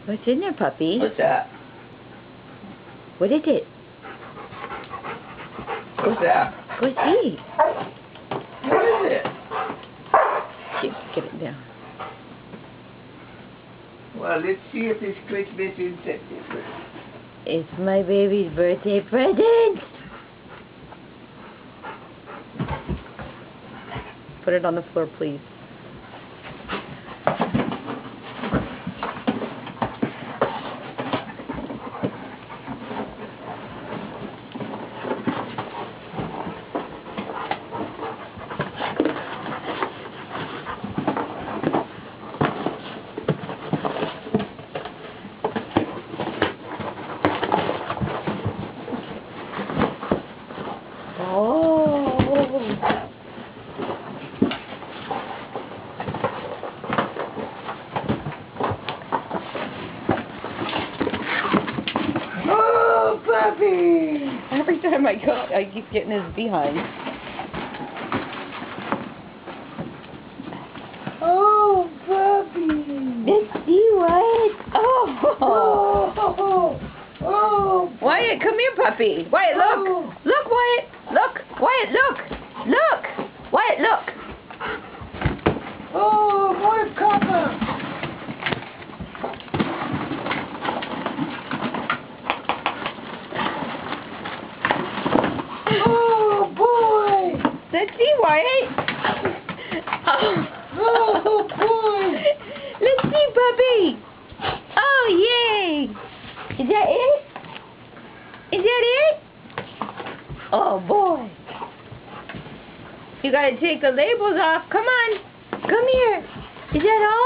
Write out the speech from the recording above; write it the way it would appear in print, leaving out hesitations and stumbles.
What's in there, puppy? What's that? What is it? What's that? Go see. What is it? Get it down. Well, let's see if this Christmas is different. It's my baby's birthday present. Put it on the floor, please. Oh, puppy! Every time I go, I keep getting his behind. Oh, puppy! Let's see what. Oh! Oh! Wyatt, come here, puppy. Wyatt, look. Oh. Look, Wyatt. Look. Wyatt, look. Look. Wyatt, look. Oh, more copper! Oh, boy! Let's see, Wyatt. Oh, boy! Let's see, puppy. Oh, yay. Is that it? Is that it? Oh, boy. You gotta take the labels off. Come on. Come here. Is that all?